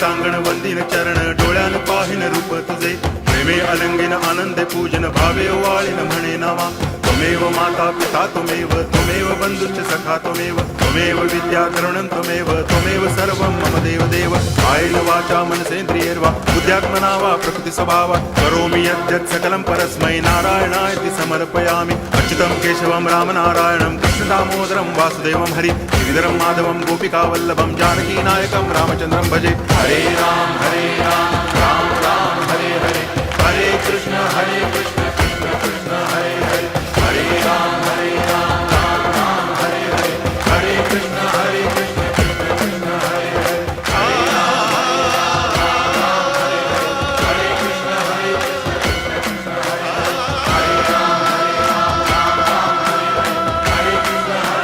सांगण वंदिन चरण डोळ्यान पाहिन रूप तुझे प्रेमे अलंगिन आनंदे पूजन भावे वाळीन म्हणे नावा त्वमेव माता पिता त्वमेव बंधुश्च सखा त्वमेव विद्या करुणं त्वमेव सर्वं मम देव आयेन वाचा मनसेन्द्रियैर्वा बुद्ध्यात्मना वा प्रकृति स्वभावा करोमि यद्यत् सकलं परस्मै नारायणायति समर्पयामि अच्युतं केशवं रामनारायणं कृष्णदामोदरं वासुदेवं हरि गिरिधरं माधवं गोपिकावल्लभं जानकीनायकं रामचन्द्रं भजे हरे राम राम राम हरे हरे हरे कृष्ण